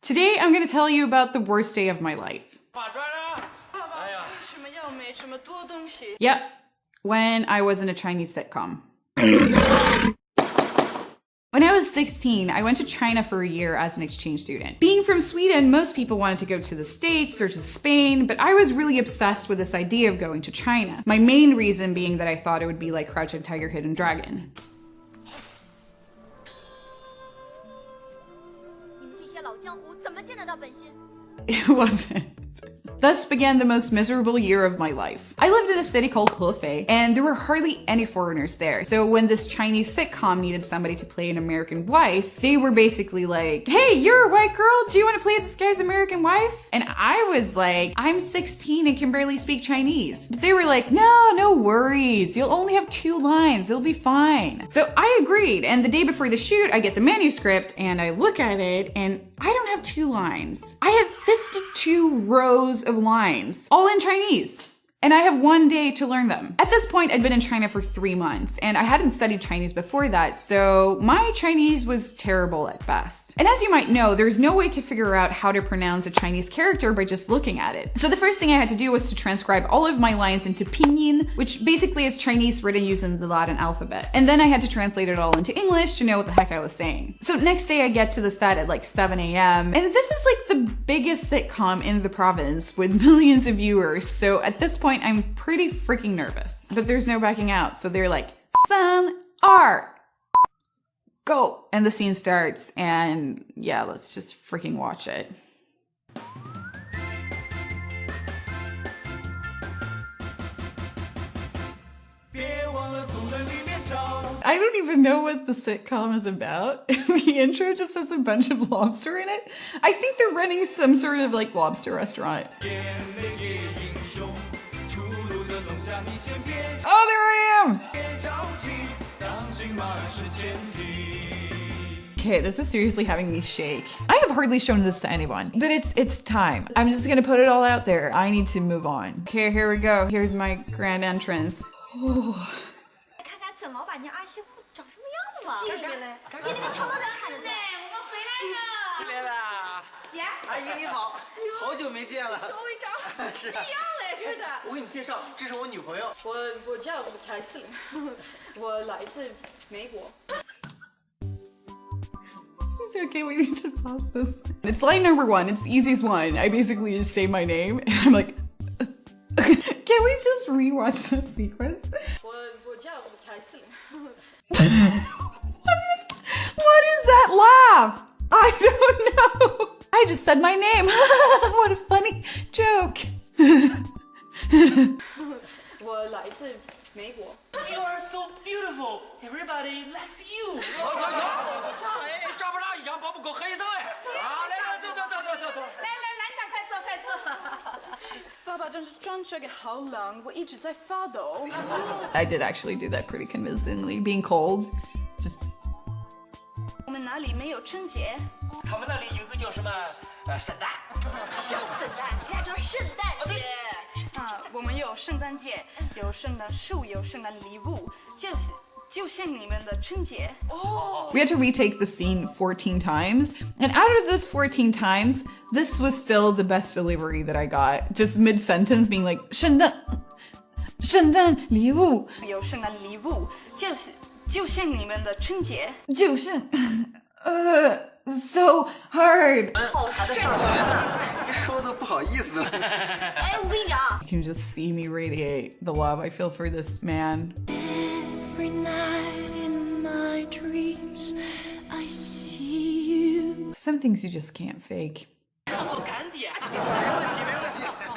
Today, I'm going to tell you about the worst day of my life. Yep, when I was in a Chinese sitcom. When I was 16, I went to China for a year as an exchange student. Being from Sweden, most people wanted to go to the States or to Spain, but I was really obsessed with this idea of going to China. My main reason being that I thought it would be like Crouching Tiger, Hidden Dragon. It wasn't. Thus began the most miserable year of my life. I lived in a city called Hefei, and there were hardly any foreigners there. So when this Chinese sitcom needed somebody to play an American wife, they were basically like, hey, you're a white girl, do you want to play this guy's American wife? And I was like, I'm 16 and can barely speak Chinese. But they were like, no worries, you'll only have 2 lines, you'll be fine. So I agreed, and the day before the shoot, I get the manuscript, and I look at it, and I don't have 2 lines. I have 52 rows of lines, all in Chinese. And I have 1 day to learn them. At this point, I'd been in China for 3 months, and I hadn't studied Chinese before that, so my Chinese was terrible at best. And as you might know, there's no way to figure out how to pronounce a Chinese character by just looking at it. So the first thing I had to do was to transcribe all of my lines into pinyin, which basically is Chinese written using the Latin alphabet. And then I had to translate it all into English to know what the heck I was saying. So next day I get to the set at like 7 a.m. and this is like the biggest sitcom in the province with millions of viewers. So at this point, I'm pretty freaking nervous, but there's no backing out. So they're like, Sun, R, go. And the scene starts, and yeah, let's just freaking watch it. I don't even know what the sitcom is about. The intro just has a bunch of lobster in it. I think they're running some sort of like lobster restaurant. Oh, there I am! Okay, this is seriously having me shake. I have hardly shown this to anyone, but it's time. I'm just gonna put it all out there. I need to move on. Okay, here we go. Here's my grand entrance. Oh. Okay, we need to pause this. It's line number 1. It's the easiest one. I basically just say my name and I'm like, can we just rewatch that sequence? What is that laugh? I don't know. I just said my name. What a funny joke. You are so beautiful. Everybody likes you. 爸爸装这个好冷，我一直在发抖。 I did actually do that pretty convincingly. Being cold, just. 我们哪里没有春节？他们那里有个叫什么圣诞，圣诞，人家叫圣诞节。我们有圣诞节，有圣诞树，有圣诞礼物，就像你们的春节。We had to retake the scene 14 times, and out of those 14 times, this was still the best delivery that I got. Just mid-sentence being like, 圣诞礼物，有圣诞礼物，就像你们的春节。so hard. 还在上学呢，一说都不好意思了。哎，我跟你讲， You can just see me radiate the love I feel for this man. Every night in my dreams, I see you. Some things you just can't fake. 做干爹。没问题。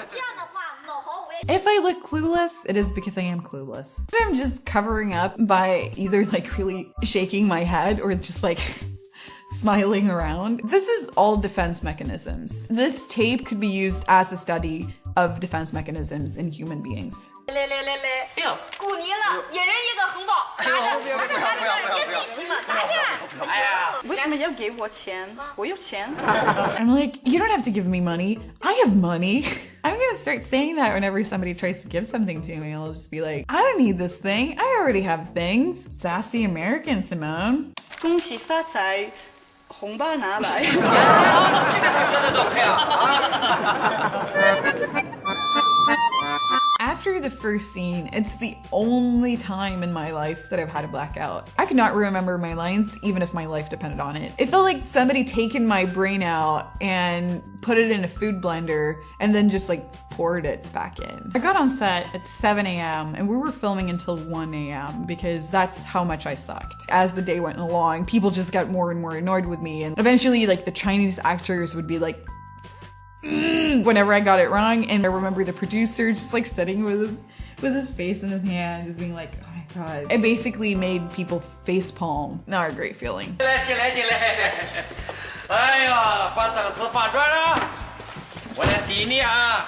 这样的话，老侯我也。 If I look clueless, it is because I am clueless. I'm just covering up by either like really shaking my head or just like smiling around. This is all defense mechanisms. This tape could be used as a study of defense mechanisms in human beings. 来，鼓泥了，一人一个红包，拿着，别费气嘛，拿着。哎呀，为什么要给我钱？我有钱。 I'm like, you don't have to give me money. I have money. I'm gonna start saying that whenever somebody tries to give something to me. I'll just be like, I don't need this thing. I already have things. Sassy American, Simone. 恭喜发财，红包拿来。这个 first scene, it's the only time in my life that I've had a blackout. I could not remember my lines even if my life depended on it. It felt like somebody taken my brain out and put it in a food blender and then just like poured it back in. I got on set at 7 a.m. and we were filming until 1 a.m. because that's how much I sucked. As the day went along, people just got more and more annoyed with me, and eventually like the Chinese actors would be like, whenever I got it wrong. And I remember the producer just like sitting with his face in his hand, just being like, oh my god. It basically made people face palm. Not a great feeling. 进来！哎呀，把凳子放这儿啊！我来抵你啊！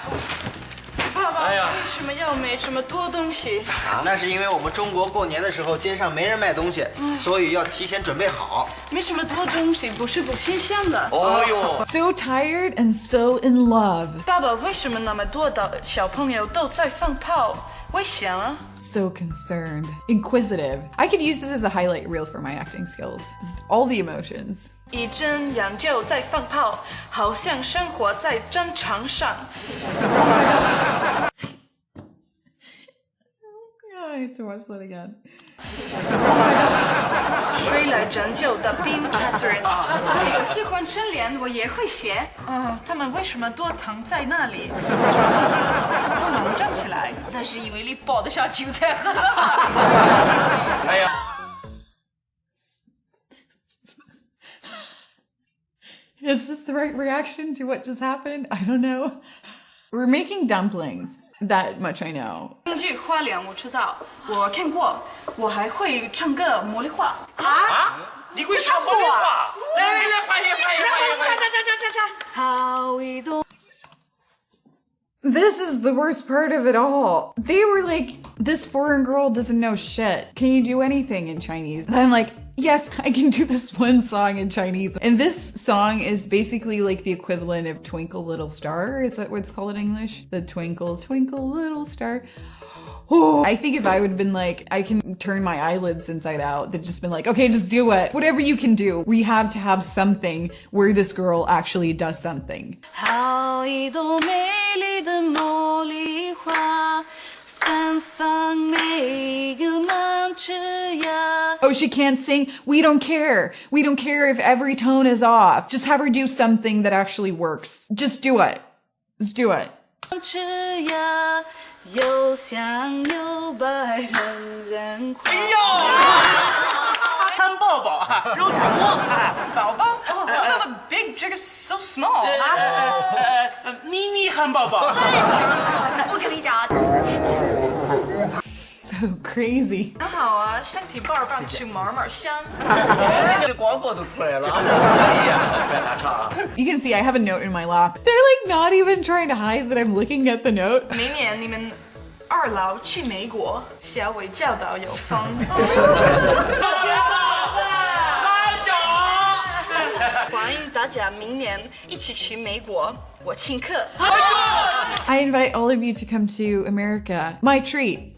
爸爸，哎呀为什么要买这么多东西？那是因为我们中国过年的时候街上没人卖东西，所以要提前准备好。没什么多东西，不是不新鲜的。哦哟， So tired and so in love. 爸爸，为什么那么多的小朋友都在放炮？危险啊！ So concerned. Inquisitive. I could use this as a highlight reel for my acting skills. Just all the emotions. 一针养就在放炮，好像生活在战场上。I have to watch that again. 谁来拯救的兵 Catherine？ 我喜欢春联，我也会写。他们为什么都躺在那里？不能站起来。那是因为你包得像韭菜盒。哎呀。 Is this the right reaction to what just happened? I don't know. We're making dumplings. That much I know. 京剧花脸我知道，我看过，我还会唱个茉莉花。啊！你会唱茉莉花？来，快点！好一朵。 This is the worst part of it all. They were like, this foreign girl doesn't know shit. Can you do anything in Chinese? And I'm like, yes, I can do this one song in Chinese. And this song is basically like the equivalent of Twinkle Little Star. Is that what it's called in English? The Twinkle, Twinkle Little Star. Oh, I think if I would have been like, I can turn my eyelids inside out, they'd just been like, okay, just do it. Whatever you can do. We have to have something where this girl actually does something. 好一朵美丽的茉莉花，芬芳每个满枝桠。 Oh, she can't sing? We don't care. We don't care if every tone is off. Just have her do something that actually works. Just do it. Just do it. 枝桠又香又白，人人夸。哎呦，汉堡包啊，肉夹馍啊，宝宝。Big, big, so small. 迷你汉堡包。我跟你讲啊。 So crazy. 很好啊，身体棒棒，去毛毛香。人家的广告都出来了。哎呀，别打岔。 You can see I have a note in my lap. They're like not even trying to hide that I'm looking at the note. 明年你们二老去美国，小伟教导有风。欢迎大家明年一起去美国，我请客。I invite all of you to come to America. My treat.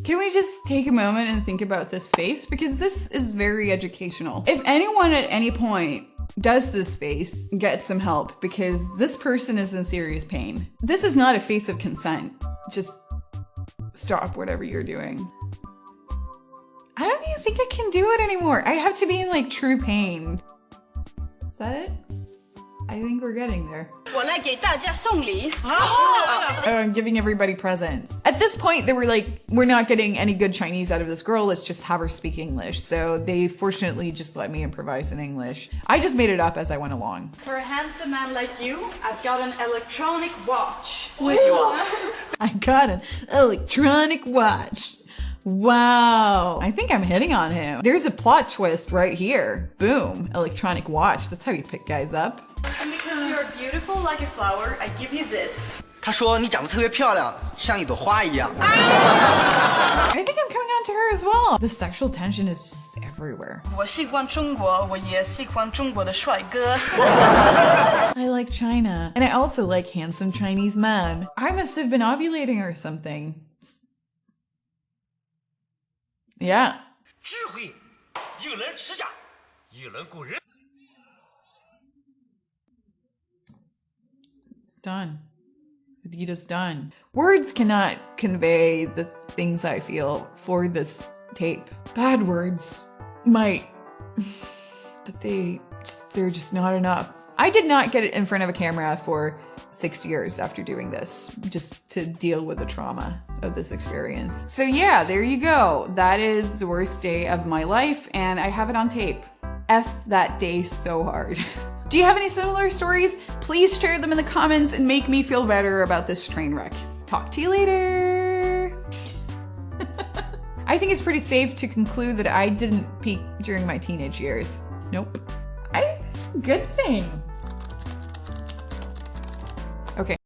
Can we just take a moment and think about this face? Because this is very educational. If anyone at any point does this face, get some help, because this person is in serious pain. This is not a face of consent. Just stop whatever you're doing. I don't even think I can do it anymore. I have to be in like true pain. Is that it? I think we're getting there. 我来给大家送礼。 I'm giving everybody presents. At this point, they were like, we're not getting any good Chinese out of this girl. Let's just have her speak English. So they fortunately just let me improvise in English. I just made it up as I went along. For a handsome man like you, I've got an electronic watch. 哎呦， I got an electronic watch. Wow. I think I'm hitting on him. There's a plot twist right here. Boom. Electronic watch. That's how you pick guys up. And because you're beautiful like a flower, I give you this. 他说你长得特别漂亮，像一朵花一样。 I think I'm coming on to her as well. The sexual tension is just everywhere. 我喜欢中国，我也喜欢中国的帅哥。 I like China. And I also like handsome Chinese men. I must have been ovulating or something. Yeah. 智慧，一人持家，一人顾人。It's done. The deed is done. Words cannot convey the things I feel for this tape. Bad words might, but they're just not enough. I did not get it in front of a camera for 6 years after doing this, just to deal with the trauma of this experience. So yeah, there you go. That is the worst day of my life, and I have it on tape. F that day so hard. Do you have any similar stories? Please share them in the comments and make me feel better about this train wreck. Talk to you later. I think it's pretty safe to conclude that I didn't peak during my teenage years. Nope. It's a good thing.